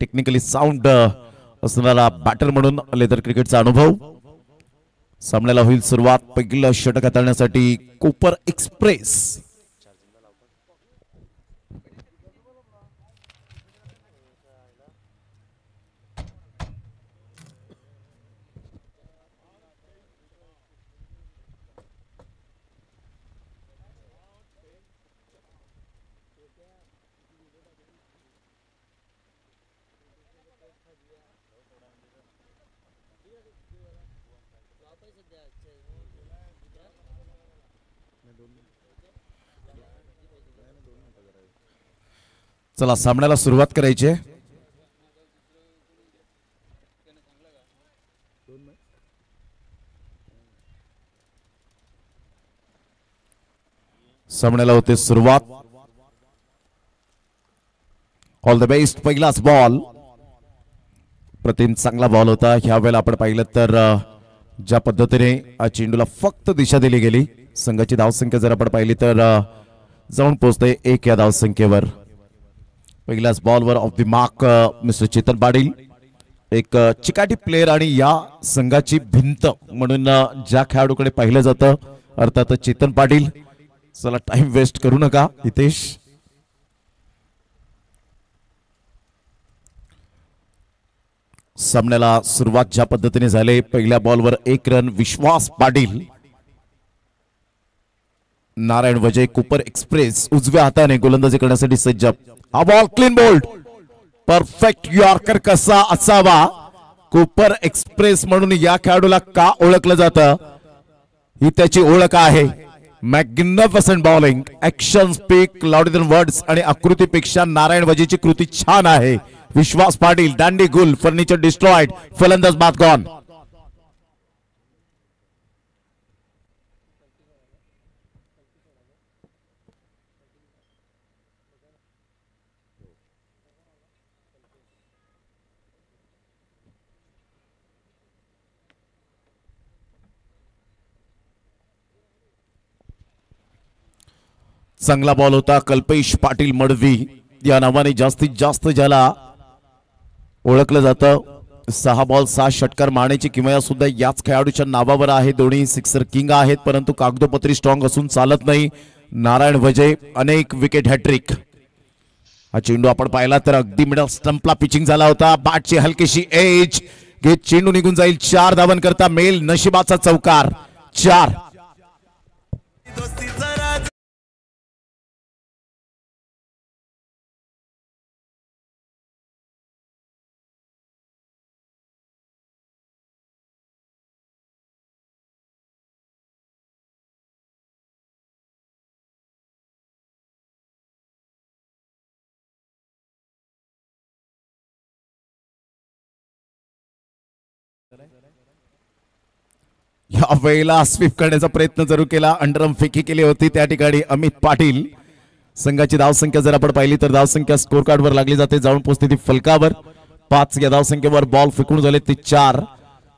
Technically sound असणारा batter म्हणून leather क्रिकेटचा अनुभव. सामन्याला होईल सुरुवात. पहिलं षटक हाताळण्यासाठी कोपर एक्सप्रेस. चला सामन्याला सुरुवात करायची आहे. सामन्याला होते सुरुवात. All the best. पहिलाच बॉल. प्रतिम चांगला बॉल होता. ह्या वेळेला आपण पाहिलं तर ज्या पद्धतीने चेंडूला फक्त दिशा दिली गेली, संघाची धावसंख्या जर आपण पाहिली तर जाऊन पोहोचते 1 या धावसंख्येवर. पहिल्याच बॉलवर ऑफ द मार्क मिस्टर चेतन पाटील. एक चिकाटी प्लेयर आणि या संघाची भिंत म्हणून ज्या खेळाडूकडे पाहिलं जातं अर्थात चेतन पाटील. चला टाइम वेस्ट करू नका हितेश. सामन्याला सुरुवात ज्या पद्धतीने झाले, पहिल्या बॉलवर 1 रन विश्वास पाटील. नारायण वजय कोपर एक्सप्रेस उजव्या हाताने गोलंदाजी करण्यासाठी सज्ज. हा ball clean bowled. Perfect yorker कसा असावा. कोपर एक्सप्रेस म्हणून या खेळाडूला का ओळखलं जातं ही त्याची ओळख आहे. Magnificent bowling. Action speak louder than words. आणि आकृतीपेक्षा नारायण वजीची कृती छान आहे. विश्वास पाटील दांडी गुल. Furniture destroyed. फलंदाज बाद गॉन. चांगला बॉल होता. कल्पेश पाटील मडवी या नावाने जास्तीत जास्त ज्याला ओळखलं जातं. 6 बॉल 6 षटकार मारण्याची किमया सुद्धा याच खेळाडूच्या नावावर आहे. दोन्ही सिक्सर किंग आहेत, परंतु कागदोपत्री स्ट्रॉंग असून चालत नाही. नारायण वजय अनेक विकेट हॅट्रिक. हा चेंडू आपण पाहिला तर अगदी मिडल स्टंपला पिचिंग झाला होता. बॅटची हलकीशी एज घेत चेंडू निघून जाईल. 4 धावन करता मेल नशिबाचा चौकार. 4. या वेळेला स्वीप करण्याचा प्रयत्न जरूर केला. अंडरम फेकी केली होती त्या ठिकाणी अमित पाटील. संघाची धावसंख्या जर आपण पाहिली तर धावसंख्या स्कोर कार्डवर लागली जाते. जाऊन पोहोचते ती फलकावर. 5 या धावसंख्येवर बॉल फेकून झाले ते 4.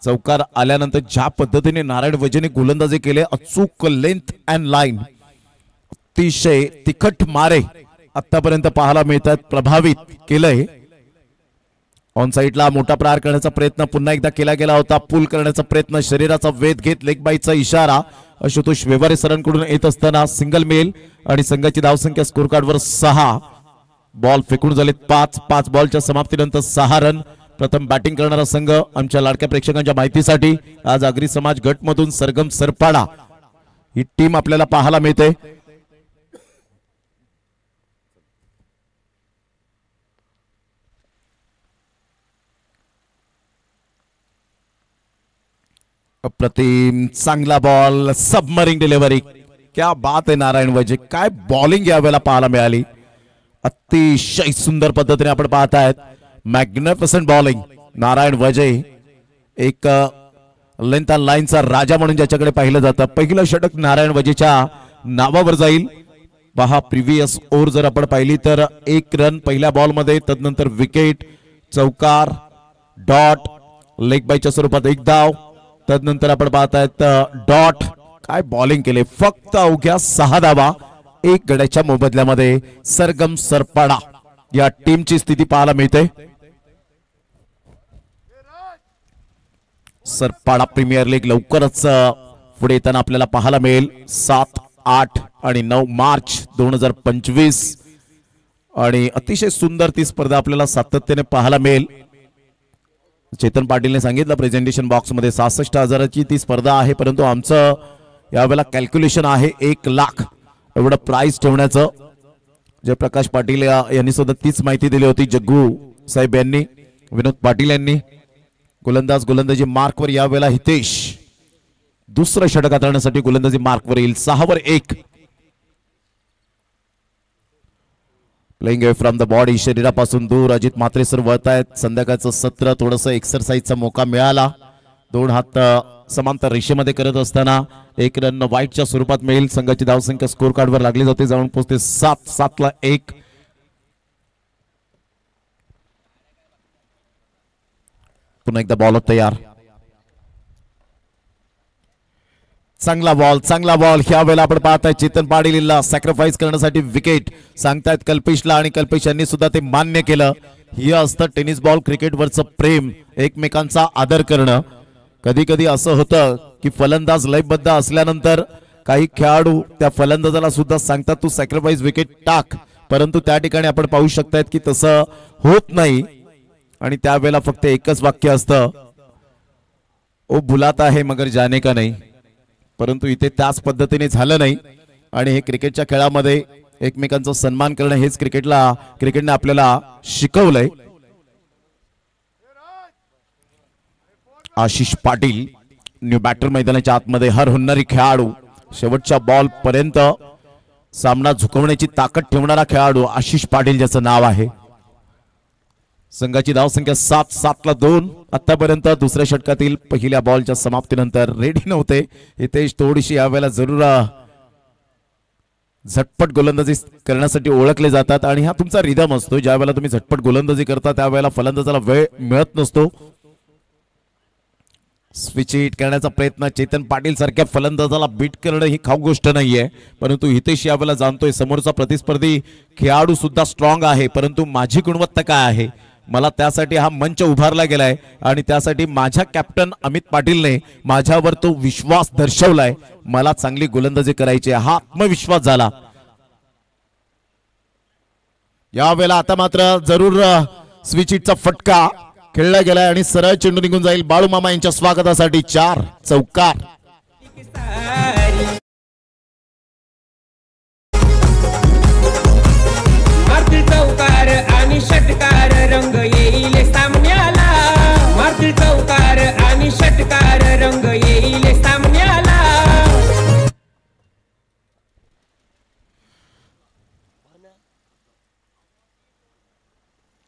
चौकार आल्यानंतर ज्या पद्धतीने नारायण वजेने गोलंदाजी केले, अचूक लेंथ अँड लाईन, अतिशय तिखट मारे आतापर्यंत पाहायला मिळतात. प्रभावित केलंय. ऑन साइडला मोठा प्रहार करण्याचा प्रयत्न पुन्हा एकदा केला गेला होता. पुल करण्याचा प्रयत्न. शरीराचा वेध घेत लेग बाईचा इशारा आशुतोष व्यवहारे सरांकडून येत असताना सिंगल मेल. आणि संघाची धावसंख्या स्कोर कार्डवर 6. बॉल फेकून झालेत 5. 5 बॉलच्या समाप्तीनंतर 6 रन. प्रथम बॅटिंग करणारा संघ आमच्या लाडक्या प्रेक्षकांच्या माहितीसाठी आज आगरी समाज गट मधून सरगम सरपाडा ही टीम आपल्याला पाहायला मिळते. अप्रतिम चांगला बॉल. सबमरिंग डिलिव्हरी. क्या बात आहे नारायण वजे. काय बॉलिंग यावेळेला पाहायला मिळाली. अतिशय सुंदर पद्धतीने आपण पाहतायत. Magnificent bowling. नारायण वजे एक लेंथ अँड लाईनचा राजा म्हणून ज्याच्याकडे पाहिलं जातं. पहिलं षटक नारायण वजेच्या नावावर जाईल. पहा प्रिव्हियस ओव्हर जर आपण पाहिली तर 1 रन पहिल्या बॉल मध्ये. तदनंतर विकेट, चौकार, डॉट, लेग बायच्या स्वरूपात 1 धाव. तदनंतर आपण पाहतायत डॉट. काय बॉलिंग केले. फक्त अवघ्या 6 धावा 1 गड्याच्या मोबदल्यामध्ये. सरगम सरपाडा या टीमची स्थिती पाहायला मिळते. सरपाडा प्रीमियर लीग लवकरच पुढे येताना आपल्याला पाहायला मिळेल. 7, 8 आणि 9 मार्च 2025 आणि अतिशय सुंदर ती स्पर्धा आपल्याला सातत्याने पाहायला मिळेल. चेतन पाटीलने सांगितलं प्रेझेंटेशन बॉक्स मध्ये 66,000ची ती स्पर्धा आहे, परंतु आमचं यावेळेला कॅल्क्युलेशन आहे 1 लाख एवढं प्राइस ठेवण्याचं. जयप्रकाश पाटील यांनी सुद्धा तीच माहिती दिली होती. जग्गू साहेब यांनी, विनोद पाटील यांनी. गोलंदाजी मार्कवर यावेळेला हितेश दुसरं षटक हाताळण्यासाठी गोलंदाजी मार्कवर येईल. 6वर 1. Playing away from the body, शरीरापासून दूर. अजित म्हात्रे सर वळत आहेत. संध्याकाळचं सत्र थोडंसं एक्सरसाइजचा मौका मिळाला. 2 हात समांतर रेषेमध्ये करत असताना 1 रन वाईटच्या स्वरूपात मिळेल. संघाची धावसंख्या स्कोर कार्डवर लागली जाते, जाऊन पोहोचते 7ला 1. पुन्हा एकदा बॉल तयार. चांगला बॉल ह्या वेळेला आपण पाहताय चेतन पाटीलला सॅक्रिफाईस करण्यासाठी विकेट सांगतायत कल्पेशला आणि कल्पेश यांनी सुद्धा ते मान्य केलं. हे असतं टेनिस बॉल क्रिकेटवरचं प्रेम, एकमेकांचा आदर करणं. कधी कधी असं होतं की फलंदाज लयबद्ध असल्यानंतर काही खेळाडू त्या फलंदाजाला सुद्धा सांगतात तू सॅक्रिफाईस विकेट टाक, परंतु त्या ठिकाणी आपण पाहू शकतायत की तसं होत नाही आणि त्यावेळेला फक्त एकच वाक्य असतं, ओ बुलाता है मगर जाने का नहीं. परंतु इथे त्याच पद्धतीने झालं नाही आणि हे क्रिकेटच्या खेळामध्ये एकमेकांचा सन्मान करणं हेच क्रिकेटने आपल्याला शिकवलंय. आशिष पाटील न्यू बॅटर मैदानाच्या आतमध्ये हर हुन्नरी खेळाडू, शेवटच्या बॉल पर्यंत सामना झुकवण्याची ताकद ठेवणारा खेळाडू आशिष पाटील ज्याचं नाव आहे. संघाची धावसंख्या 7ला 2. आतापर्यंत दुसऱ्या षटकातील पहिल्या बॉलच्या समाप्तीनंतर रेडी नव्हते हितेश. थोडीशी यावेळेला जरूर झटपट गोलंदाजी करण्यासाठी ओळखले जातात आणि हा तुमचा रिदम असतो. ज्या वेळेला तुम्ही झटपट गोलंदाजी करता त्यावेळेला फलंदाजाला वेळ मिळत नसतो. स्विच हिट करण्याचा प्रयत्न, चेतन पाटील सारख्या फलंदाजाला बीट करणं ही खाऊ गोष्ट नाहीये, परंतु हितेश यावेळेला जाणतोय समोरचा प्रतिस्पर्धी खेळाडू सुद्धा स्ट्रॉंग आहे, परंतु माझी गुणवत्ता काय आहे, मला त्यासाठी हा मंच उभारला गेलाय आणि त्यासाठी माझ्या कॅप्टन अमित पाटीलने माझ्यावर तो विश्वास दर्शवलाय. मला चांगली गोलंदाजी करायची, हा आत्मविश्वास झाला यावेळेला. आता मात्र जरूर स्विच हिटचा फटका खेळला गेलाय आणि सरळ चेंडू निघून जाईल. बाळू मामा यांच्या स्वागतासाठी 4 चौकार. चौकार आणि षटकार रंग येईल सामन्याला. मारतील चौकार आणि षटकार रंग येईल सामन्याला.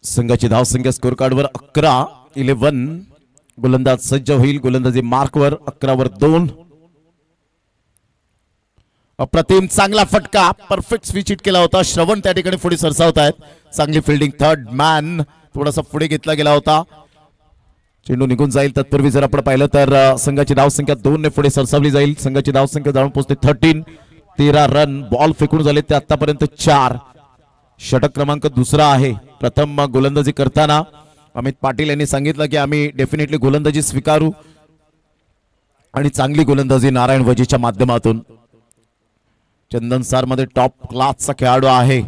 संघाची धावसंख्या स्कोर कार्डवर 11. गोलंदाज सज्ज होईल. गोलंदाजी मार्कवर 11वर 2. अप्रतिम चांगला फटका, परफेक्ट स्विच हिट केला होता. श्रवण त्या ठिकाणी पुढे सरसावत आहेत. चांगली फिल्डिंग, थर्ड मॅन थोडासा पुढे घेतला गेला होता. चेंडू निघून जाईल. तत्पूर्वी जर आपण पाहिलं तर संघाची धावसंख्या 2 ने पुढे सरसावली जाईल. संघाची धावसंख्या जाऊन पोहोचते 13 रन. बॉल फेकून झाले ते आतापर्यंत 4. षटक क्रमांक 2 आहे. प्रथम गोलंदाजी करताना अमित पाटील यांनी सांगितलं की आम्ही डेफिनेटली गोलंदाजी स्वीकारू आणि चांगली गोलंदाजी नारायण वजीच्या माध्यमातून. चंदन सार मध्ये टॉप क्लासचा खेळाडू आहे.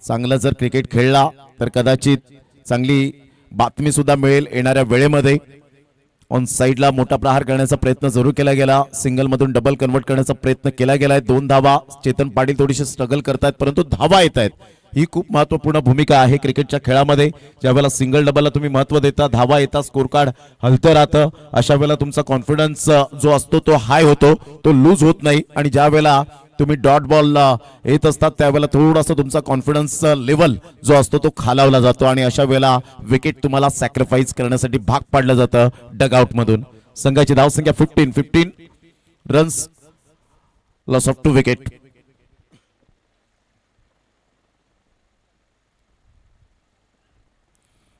चांगला जर क्रिकेट खेळला तर कदाचित चांगली बातमी सुद्धा मिळेल येणाऱ्या वेळेमध्ये. ऑन साइडला मोठा प्रहार करण्याचा प्रयत्न जरूर केला गेला. सिंगल मधून डबल कन्वर्ट करण्याचा प्रयत्न केला गेलाय. 2 धावा. चेतन पाटील थोडीशी स्ट्रगल करतायत परंतु धावा येत आहेत. ही खूप महत्वपूर्ण भूमिका आहे क्रिकेटच्या खेळामध्ये. ज्यावेळेला सिंगल डबलला तुम्ही महत्व देता, धावा येता, स्कोर कार्ड हलतं राहतं, अशा वेळेला तुमचा कॉन्फिडन्स जो असतो तो हाय होतो, तो लूज होत नाही. आणि ज्या वेळेला तुम्ही डॉट बॉल येत असतात त्यावेळेला थोडासा तुमचा कॉन्फिडन्स लेवल जो असतो तो खालावला जातो आणि अशा वेळेला विकेट तुम्हाला सॅक्रिफाईस करण्यासाठी भाग पाडलं जातं डगआउट मधून. संघाची धावसंख्या 15 runs, loss of 2 wicket.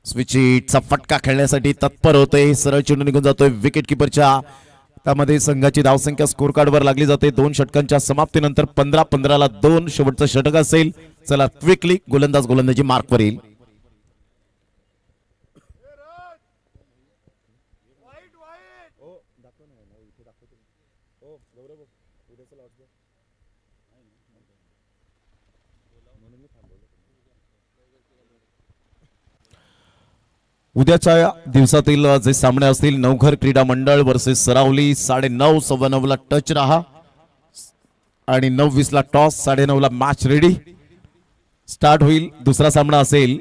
Switch हिटचा फटका खेळण्यासाठी तत्पर होते. सरळ चेंडू निघून जातोय विकेट किपरच्या. त्यामध्ये संघाची धावसंख्या स्कोर कार्डवर लागली जाते. 2 षटकांच्या समाप्तीनंतर 15ला 2 शेवटचं षटक असेल. चला क्विकली गोलंदाजी मार्कवर येईल. उद्याच्या दिवसातील जे सामने असतील नवघर क्रीडा मंडळ वर्सेस सरावली 9:30 9:15 टच रहा आणि 9:20 टॉस 9:30 मॅच रेडी स्टार्ट होईल। दुसरा सामना असेल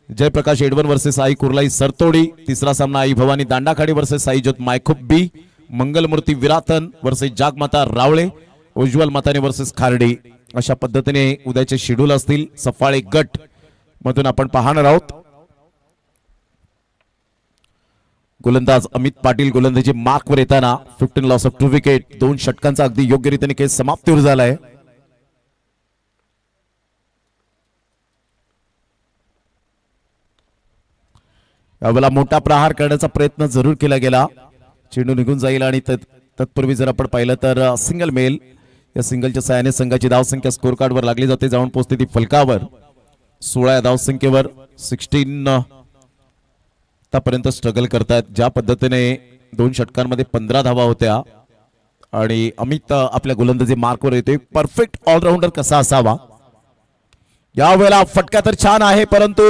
जयप्रकाश एडवन वर्सेस आई कुर्लाई सरतोडी। तिसरा सामना आई भवानी दांडाखाडी वर्सेस साई ज्योत मायखुप बी। मंगलमूर्ती विरातन वर्सेस जागमाता रावळे। उज्ज्वल माताने वर्सेस खार्डी। अशा पद्धतीने उद्याचे शेड्यूल असतील। सफाळे गट मधून आपण पाहणार आहोत। गोलंदाज अमित पाटील गोलंदाजी मार्कवर येताना 15 लॉस ऑफ 2 विकेट 2 षटकांचा अगदी योग्य रीतीने खेळ समाप्तीवर झालाय। यावेळेला मोठा प्रहार करण्याचा प्रयत्न जरूर केला गेला। चेंडू निघून जाईल आणि तत्पूर्वी जर आपण पाहिलं तर सिंगल मेल या सिंगलच्या सहाय्याने संघाची धावसंख्या स्कोर कार्ड वर लागली जाते। जाऊन पोहोचते ती फलकावर 16 या धावसंख्येवर 16 आतापर्यंत स्ट्रगल करतात। ज्या पद्धतीने 2 षटकांमध्ये 15 धावा होत्या आणि अमित आपल्या गोलंदाजी मार्कवर येते। परफेक्ट ऑलराऊंडर कसा असावा यावेळेला फटका तर छान आहे परंतु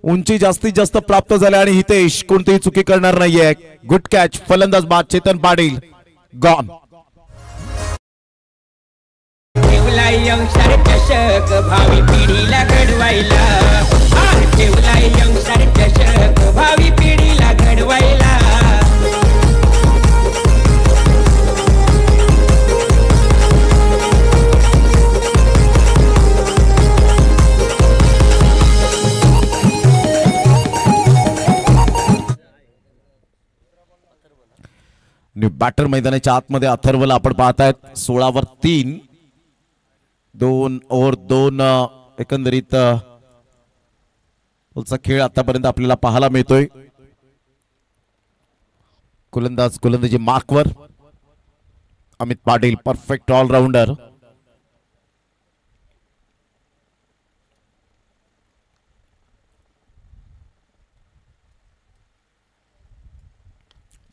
उंची जास्तीत जास्त प्राप्त झाली आणि हितेश कोणतीही चुकी करणार नाहीये। गुड कॅच फलंदाज बाद चेतन पाटील गॉन। चषक भावी पिढीला घडवायला ठेवलाय यंगस्टर चषक भावी पिढीला घडवायला। बॅटर मैदानाच्या आतमध्ये अथर्वला आपण पाहतायत 16 वर 3 2 ओव्हर 2 एकंदरीत खेळ आतापर्यंत आपल्याला पाहायला मिळतोय। गोलंदाजी मार्कवर अमित पाटील परफेक्ट ऑलराऊंडर।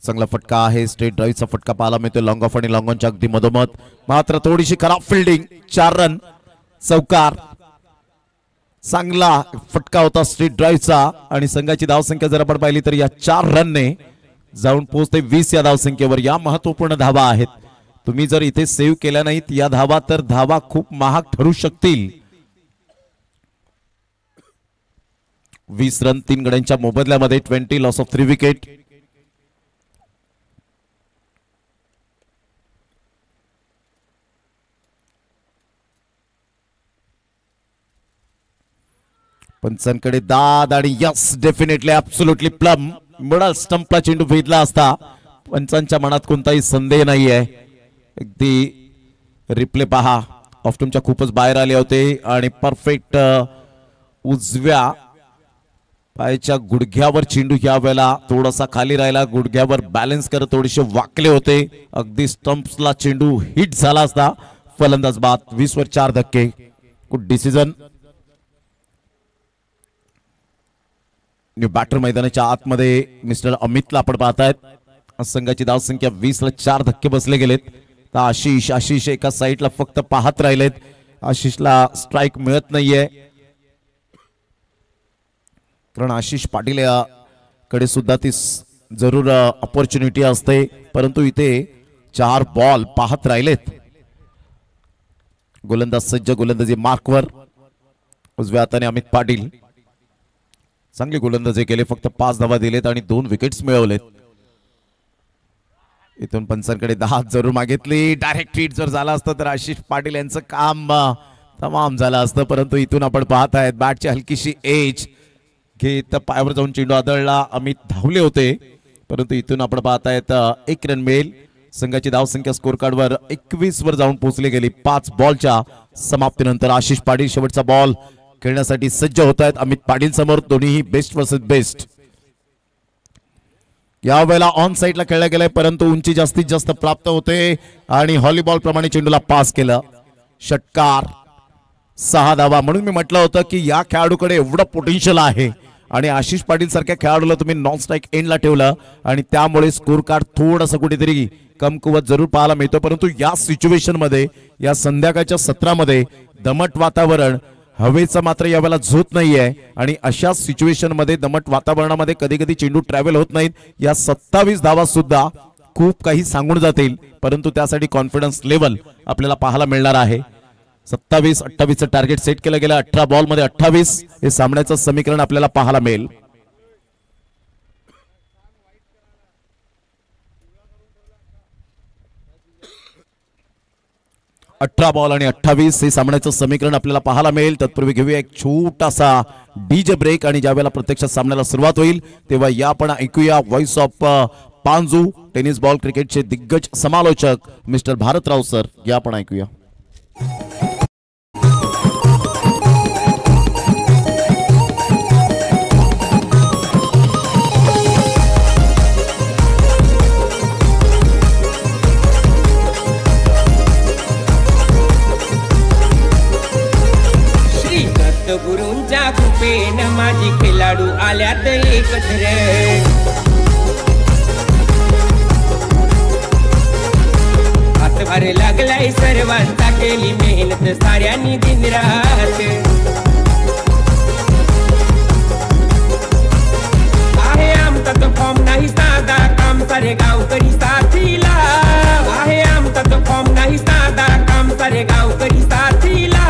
चांगला फटका आहे स्ट्रेट ड्राईव्हचा फटका पाहायला मिळतोय लॉंग ऑफ आणि लॉंग ऑनच्या अगदी मधोमध मात्र थोडीशी खराब फिल्डिंग 4 रन चौकार। चांगला फटका होता स्ट्रेट ड्राईव्हचा आणि संघाची धावसंख्या जर आपण पाहिली तर या 4 रनने जाऊन पोहोचते 20 या धावसंख्येवर। या महत्वपूर्ण धावा आहेत। तुम्ही जर इथे सेव्ह केल्या नाहीत या धावा तर धावा खूप महाग ठरू शकतील। 20 रन 3 गड्यांच्या मोबदल्यामध्ये 20 लॉस ऑफ 3 विकेट। पंचांकडे दाद आणि yes definitely absolutely plumb middle स्टंपला चेंडू भेदला असता पंचांच्या मनात कोणताही संदेह नाहीये। अगदी रिप्ले पहा ऑफ तुमच्या खूपच बाहेर आले होते आणि परफेक्ट उजव्या पायाच्या गुडघ्यावर चेंडू या वेळेला थोडासा खाली राहिला गुडघ्यावर बॅलन्स करत थोडेसे वाकले होते अगदी स्टंप्सला चेंडू हिट झाला असता फलंदाज बाद 20 वर 4 धक्के। Good decision. बॅटर मैदानाच्या आतमध्ये मिस्टर अमितला आपण पाहतायत। संघाची धावसंख्या 20 ला 4 धक्के बसले गेलेत। तर आशिष एका साईडला फक्त पाहत राहिलेत। आशिषला स्ट्राइक मिळत नाहीये कारण आशिष पाटील कडे सुद्धा ती जरूर अपॉर्च्युनिटी असते परंतु इथे 4 बॉल पाहत राहिलेत। गोलंदाज सज्ज गोलंदाजी मार्कवर उजव्या हाताने अमित पाटील चांगली गोलंदाजी केले फक्त 5 धावा दिलेत आणि 2 विकेट्स मिळवलेत। इथून पंचांकडे 10 जरूर मागितली। डायरेक्ट हिट जर झाला असतं तर आशिष पाटील यांचं काम तमाम झालं असतं परंतु इथून आपण पाहत आहेत बॅटची हलकीशी एज घेत पायावर जाऊन चेंडू आदळला। अमित धावले होते परंतु इथून आपण पाहत आहेत 1 रन मिळेल। संघाची धावसंख्या स्कोर कार्डवर 21 वर जाऊन पोहोचली गेली 5 बॉलच्या समाप्तीनंतर। आशिष पाटील शेवटचा बॉल खेळण्यासाठी सज्ज होत आहेत अमित पाटील समोर। दोन्हीही बेस्ट वर्सेस बेस्ट। यावेळेला ऑन साइडला खेळला गेलाय परंतु उंची जास्तीत जास्त प्राप्त होते आणि व्हॉलीबॉल प्रमाणे चेंडूला पास केलं। षटकार 6 धावा। म्हणून मी म्हटलं होतं की या खेळाडूकडे एवढं पोटेन्शियल आहे आणि आशिष पाटील सारख्या खेळाडूला तुम्ही नॉन स्ट्राईक एंडला ठेवलं आणि त्यामुळे स्कोर कार्ड थोडंसं कुठेतरी कमकुवत जरूर पाहायला मिळतो. परंतु या सिच्युएशन मध्ये या संध्याकाळच्या सत्रामध्ये दमट वातावरण, हवेचा मात्र यावेळेला झोत नाहीये आणि अशा सिच्युएशन मध्ये दमट वातावरणामध्ये कधी कधी चेंडू ट्रॅव्हल होत नाहीत. या 27 धावा सुद्धा खूप काही सांगून जातील, परंतु त्यासाठी कॉन्फिडन्स लेवल आपल्याला पाहायला मिळणार आहे. 27-28 टार्गेट सेट केलं गेलं. 18 बॉल मध्ये 28 हे सामन्याचं समीकरण आपल्याला पाहायला मिळेल. 18 बॉल आणि 28 हे सामन्याचं समीकरण आपल्याला पाहायला मिळेल. तत्पूर्वी घेऊया एक छोटासा डीजे ब्रेक आणि ज्यावेळेला प्रत्यक्ष सामन्याला सुरुवात होईल तेव्हा या आपण ऐकूया voice of Panju tennis ball क्रिकेटचे दिग्गज समालोचक मिस्टर भारतराव सर, या आपण ऐकूया. गुरूंच्या कृपेन माझी खेळाडू आल्यात एकत्र. हातभार लागलाय सर्वांचा, केली मेहनत साऱ्यांनी दिन रात. आहे आमचा तो फॉर्म नाही साधा, काम सारे गावकरी साथीला. आहे आमचा तो फॉर्म नाही साधा, काम सारे गावकरी साथीला.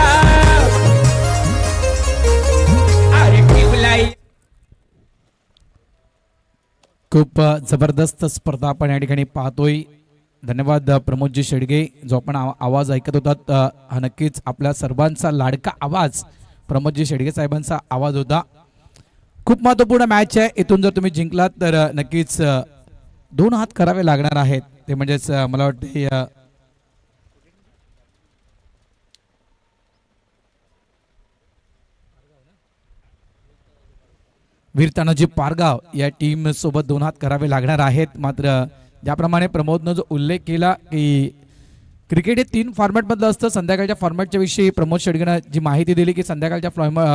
खूप जबरदस्त स्पर्धा आपण या ठिकाणी पाहतोय. धन्यवाद प्रमोदजी शेडगे. जो आपण आवाज ऐकत होतात हा नक्कीच आपल्या सर्वांचा लाडका आवाज प्रमोदजी शेडगे साहेबांचा आवाज होता. खूप महत्त्वपूर्ण मॅच आहे. इथून जर तुम्ही जिंकलात तर नक्कीच 2 हात करावे लागणार आहेत. ते म्हणजेच मला वाटते वीर तानाजी पारगाव या टीम सोबत 2 हात करावे लागणार आहेत. मात्र ज्याप्रमाणे प्रमोदनं जो उल्लेख केला की क्रिकेट हे 3 फॉर्मॅटमधलं असतं. संध्याकाळच्या फॉर्मॅटच्या विषयी प्रमोद शेडगेनं जी माहिती दिली की संध्याकाळच्या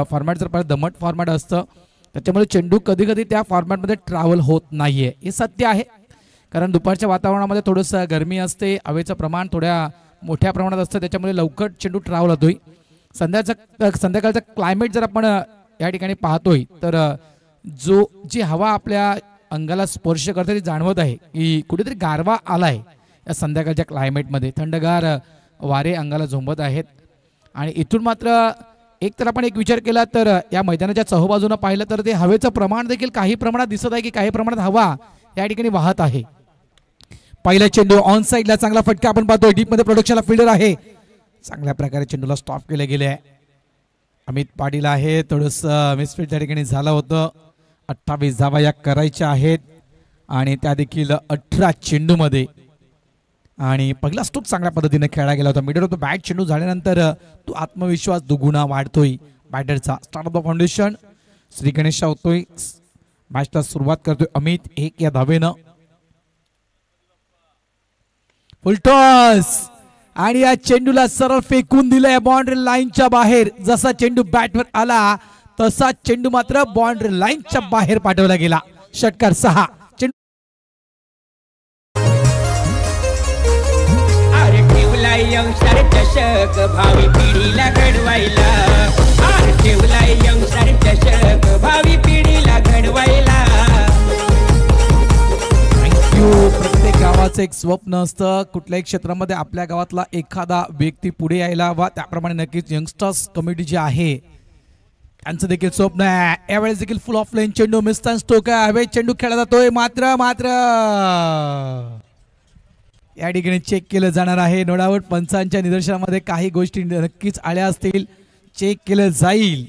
फॉर्मॅट जर दमट फॉर्मॅट असतं त्याच्यामुळे चेंडू कधी कधी त्या फॉर्मॅटमध्ये ट्रॅव्हल होत नाहीये. हे सत्य आहे, कारण दुपारच्या वातावरणामध्ये थोडंसं गरमी असते, हवेचं प्रमाण थोड्या मोठ्या प्रमाणात असतं, त्याच्यामुळे लवकर चेंडू ट्रॅव्हल होतोय. संध्याकाळचं क्लायमेट जर आपण या ठिकाणी पाहतोय तर जी हवा आपल्या अंगाला स्पर्श करते ती जाणवत आहे की कुठेतरी गारवा आलाय या संध्याकाळच्या क्लायमेटमध्ये. थंडगार वारे अंगाला झोंबत आहेत. आणि इथून मात्र एक तर आपण एक विचार केला तर या मैदानाच्या चहूबाजूनं पाहिलं तर ते हवेचं प्रमाण देखील काही प्रमाणात दिसत आहे की काही प्रमाणात हवा या ठिकाणी वाहत आहे. पहिला चेंडू ऑन साईडला चांगला फटका आपण पाहतोय. डीप मध्ये प्रोडक्शनला फिल्डर आहे. चांगल्या प्रकारे चेंडूला स्टॉप केले गेले आहे. अमित पाटील आहे. थोडंसं मिसफील्ड त्या ठिकाणी झालं होतं. 28 धावा या करायच्या आहेत आणि त्या देखील 18 चेंडूमध्ये. आणि पहिला स्ट्रोक चांगल्या पद्धतीने खेळला गेला होता. मिडल ऑफ द बॅट चेंडू झाल्यानंतर तो आत्मविश्वास दुगुणा वाढतोय बॅटरचा. Start of the foundation Shri Ganesh होतोय. मॅचला सुरुवात करतोय अमित 1 या धावेनं. फुलटॉस आणि या चेंडूला सरळ फेकून दिलंय बाउंड्री लाईनच्या बाहेर. जसा चेंडू बॅटवर आला तसा चेंडू मात्र बाउंड्री लाईनच्या बाहेर पाठवला गेला. षटकार 6. अरे ठेवलाय यंगस्टर चषक भावी पिढीला घडवायला. अरे ठेवलाय यंगस्टर चषक भावी पिढीला घडवायला. थँक्यू. प्रत्येक गावाचं एक स्वप्न असतं. कुठल्याही क्षेत्रामध्ये आपल्या गावातला एखादा व्यक्ती पुढे यायला वा त्याप्रमाणे नक्कीच यंगस्टर्स कमिटी जी आहे त्यांचं देखील स्वप्न आहे. यावेळेस देखील फुल ऑफ लाईन चेंडू मिस्तान स्टोक हवे चेंडू खेळला जातोय. मात्र या ठिकाणी चेक केलं जाणार आहे. नो डाऊट पंचांच्या निदर्शनामध्ये काही गोष्टी नक्कीच आल्या असतील. चेक केलं जाईल.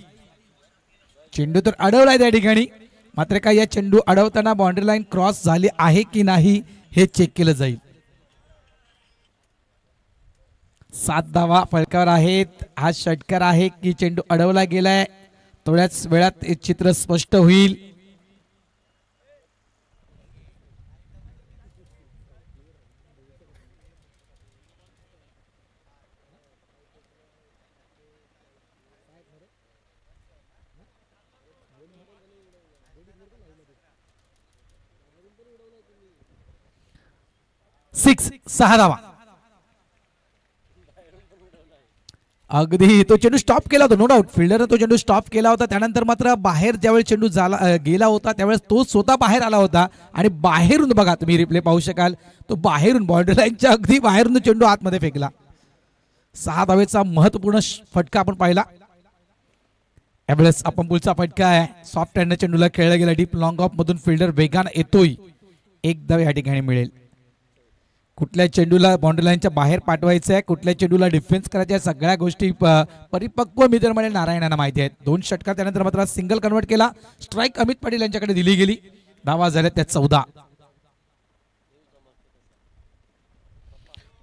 चेंडू तर अडवलाय त्या ठिकाणी, मात्र काय या चेंडू अडवताना बाउंड्री लाईन क्रॉस झाली आहे की नाही हे चेक केलं जाईल. 7 धावा फलकावर आहेत. हा षटकार आहे की चेंडू अडवला गेलाय. थोड्याच वेळात हे चित्र स्पष्ट होईल. 6 6 धावा. अगदी तो चेंडू स्टॉप केला होता, नो डाऊट फिल्डरने तो चेंडू स्टॉप केला होता. त्यानंतर मात्र बाहेर ज्यावेळी चेंडू गेला होता त्यावेळेस तो स्वतः बाहेर आला होता आणि बाहेरून बघा तुम्ही रिप्ले पाहू शकाल, तो बाहेरून बाउंड्री लाईनच्या अगदी बाहेरून चेंडू आतमध्ये फेकला. 6 धावेचा महत्वपूर्ण फटका आपण पाहिला. यावेळेस आपण पुढचा फटका आहे, सॉफ्ट हँड चेंडूला खेळला गेला डीप लॉंग ऑफ मधून, फिल्डर वेगानं येतोय, 1 धाव या ठिकाणी मिळेल. कुठल्या चेंडूला बाउंड्री लाईनच्या बाहेर पाठवायचं आहे, कुठल्या चेंडूला डिफेन्स करायच्या, सगळ्या गोष्टी परिपक्व मित्र म्हणजे नारायणांना माहिती आहेत. 2 षटकार त्यानंतर मात्र सिंगल कन्वर्ट केला. स्ट्राईक अमित पाटील यांच्याकडे दिली गेली. धावा झाल्या त्या 14.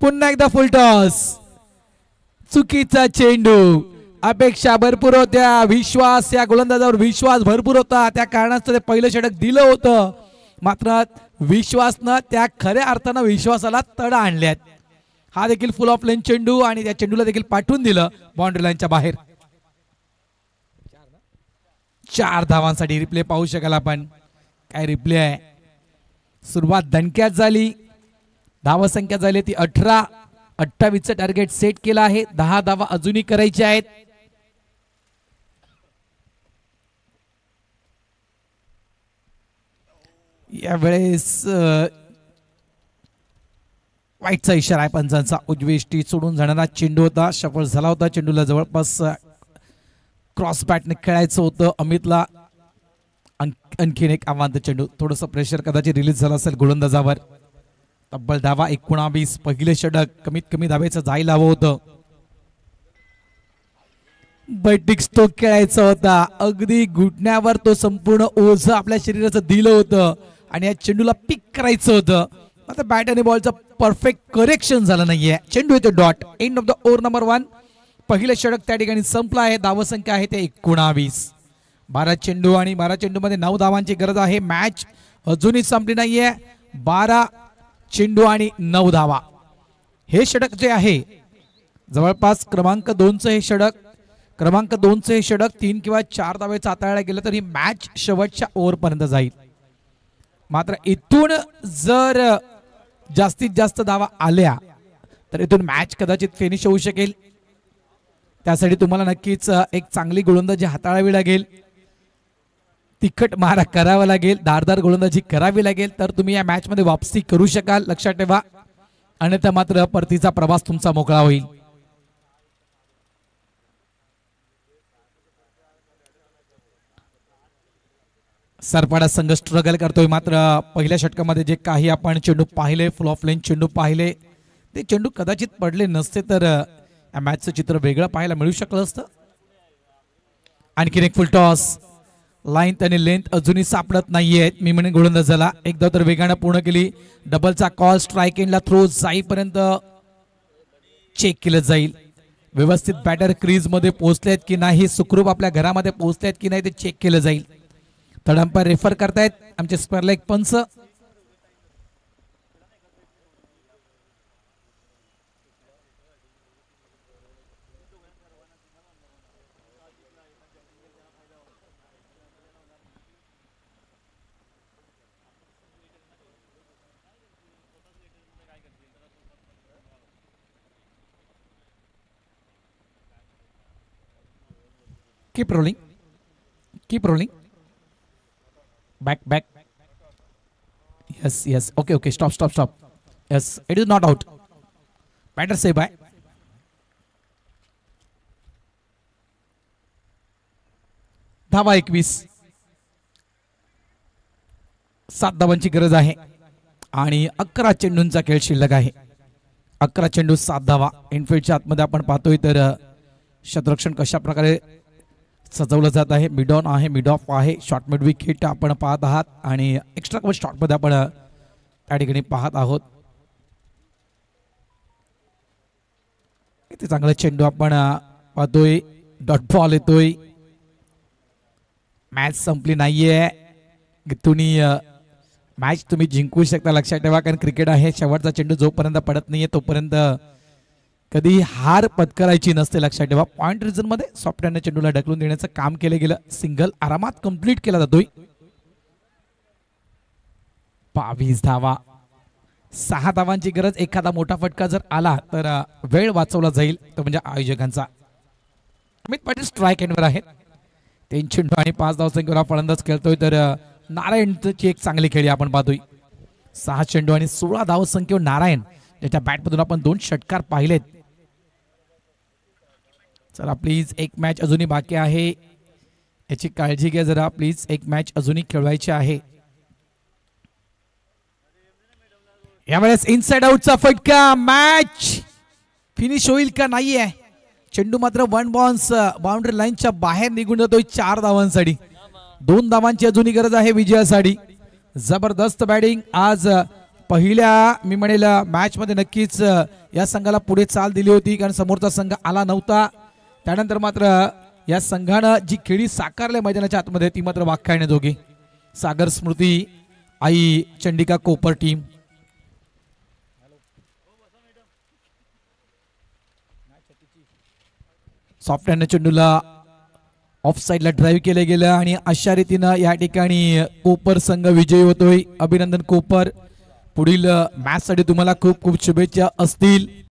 पुन्हा एकदा फुल टॉस, चुकीचा चेंडू. अपेक्षा भरपूर होत्या, विश्वास या गोलंदाजावर विश्वास भरपूर होता, त्या कारणास्तव ते पहिलं षटक दिलं होतं. मात्र विश्वासनं त्या खऱ्या अर्थानं विश्वासाला तडा आणल्यात. हा देखील फुल ऑफ लेन चेंडू आणि त्या चेंडूला देखील पाठवून दिलं बाउंड्री लाईनच्या बाहेर. 4 धावांसाठी रिप्ले पाहू शकाल आपण. काय रिप्ले आहे. सुरुवात दणक्यात झाली, धावसंख्या झाली ती 18. 28चं टार्गेट सेट केलं आहे. 10 धावा अजूनही करायच्या आहेत. यावेळेस वाईटचा इशारा आहे पंचांचा. उजवी इष्टी सोडून जाणारा चेंडू होता, सफल झाला होता. चेंडूला जवळपास क्रॉस बॅटने खेळायचं होतं अमितला. आणखीन एक आव्हान चेंडू, थोडस प्रेशर कदाचित रिलीज झालं असेल गोलंदाजावर. तब्बल धावा 19. पहिले षटक कमीत कमी धावेचं जायला हवं होतं. बैटिक स्ट्रोक खेळायचा होता, अगदी घुटण्यावर तो संपूर्ण ओझ आपल्या शरीराचं दिलं होतं आणि या चेंडूला पिक करायचं होतं. आता बॅट आणि बॉलचं परफेक्ट करेक्शन झालं नाहीये. चेंडू येतो dot. End of the over number 1. पहिले षटक त्या ठिकाणी संपलं आहे. धावसंख्या आहे ते 19. 12 चेंडू आणि 12 चेंडूमध्ये 9 धावांची गरज आहे. मॅच अजूनही संपली नाहीये. 12 चेंडू आणि 9 धावा. हे षटक जे आहे जवळपास क्रमांक 2चं हे षटक, क्रमांक 2चं हे षटक 3 किंवा 4 धावेचं हाताळायला गेलं तर ही मॅच शेवटच्या ओव्हरपर्यंत जाईल. मात्र इथून जर जास्तीत जास्त धावा आल्या तर इथून मॅच कदाचित फिनिश होऊ शकेल. त्यासाठी तुम्हाला नक्कीच एक चांगली गोलंदाजी हाताळावी लागेल, तिखट मारा करावा लागेल, धारदार गोलंदाजी करावी लागेल, तर तुम्ही या मॅच मध्ये वापसी करू शकाल. लक्षात ठेवा, अन्यथा मात्र परतीचा प्रवास तुमचा मोकळा होईल. सरपाडा संघ स्ट्रगल करतोय. मात्र पहिल्या षटकामध्ये जे काही आपण चेंडू पाहिले, फुल ऑफ लेन चेंडू पाहिले, ते चेंडू कदाचित पडले नसते तर या मॅचचं चित्र वेगळं पाहायला मिळू शकलं असतं. आणखीन एक फुल टॉस. लाईन आणि लेंथ अजूनही सापडत नाहीये. मी म्हणे गोलंदाजाला एकदा तर वेगानं पूर्ण केली. डबलचा कॉल, स्ट्राईक एंडला थ्रो जाईपर्यंत चेक केलं जाईल. व्यवस्थित बॅटर क्रीज मध्ये पोहोचलेत की नाही, सुखरूप आपल्या घरामध्ये पोहोचलेत की नाही ते चेक केलं जाईल. थर्ड अंपायर रेफर करतायत आमचे square leg punch. Keep rolling. Keep rolling. Back. Yes. Okay. Stop. Yes, it is not out. Batter say bye. धावा 21. 7 धावांची गरज आहे आणि 11 चेंडूंचा खेळ शिल्लक आहे. 11 चेंडू 7 धावा. इनफिल्डच्या आतमध्ये आपण पाहतोय तर क्षेत्ररक्षण कशा प्रकारे सजवलं जात आहे. मिड ऑन आहे, मिड ऑफ आहे, शॉर्ट मिड विकेट आपण पाहत आहात आणि एक्स्ट्रा कव्हर शॉट मध्ये आपण त्या ठिकाणी पाहत आहोत. किती चांगला चेंडू आपण पाहतोय. डॉट बॉल येतोय. मॅच संपली नाहीये. तुम्ही मॅच तुम्ही जिंकू शकता. लक्षात ठेवा, कारण क्रिकेट आहे. शेवटचा चेंडू जोपर्यंत पडत नाहीये तोपर्यंत कधी हार पत्करायची नसते. लक्षात ठेवा. पॉइंट रिझन मध्ये सॉफ्ट हँड चेंडूला ढकलून देण्याचं काम केलं गेलं. सिंगल आरामात कंप्लीट केला जातोय. 22 धावा. 6 धावांची गरज, एखादा मोठा फटका जर आला तर वेळ वाचवला जाईल, तो म्हणजे आयोजकांचा. अमित पाटील स्ट्राईक एंडवर आहेत. 3 चेंडू आणि 5 धावसंख्येवर फलंदाज खेळतोय, तर नारायणची एक चांगली खेळी आपण पाहतोय. 6 चेंडू आणि 16 धावसंख्येवर नारायण, ज्याच्या बॅटमधून आपण 2 षटकार पाहिलेत. चला प्लीज, एक मॅच अजूनही बाकी आहे, याची काळजी घ्या जरा प्लीज. एक मॅच अजूनही खेळवायची आहे. यावेळेस इनसाइड आउटचा फटका, मॅच फिनिश होईल का नाहीये. चेंडू मात्र 1 बाउन्स बाउंड्री लाईनच्या बाहेर निघून जातोय 4 धावांसाठी. 2 धावांची अजूनही गरज आहे विजयासाठी. जबरदस्त बॅटिंग आज पहिल्या मी म्हणेल मॅच मध्ये नक्कीच या संघाला पुढे चाल दिली होती, कारण समोरचा संघ आला नव्हता. त्यानंतर मात्र या संघानं जी खेळी साकारल्या मैदानाच्या आतमध्ये ती मात्र वाखाणण्याजोगी. सागर स्मृती, आई चंडिका कोपर टीम. सॉफ्ट हँड चेंडूला ऑफ साइडला ड्राईव्ह केलं गेलं आणि अशा रीतीनं या ठिकाणी कोपर संघ विजयी होतोय. अभिनंदन कोपर. पुढील मॅच साठी तुम्हाला खूप खूप शुभेच्छा असतील.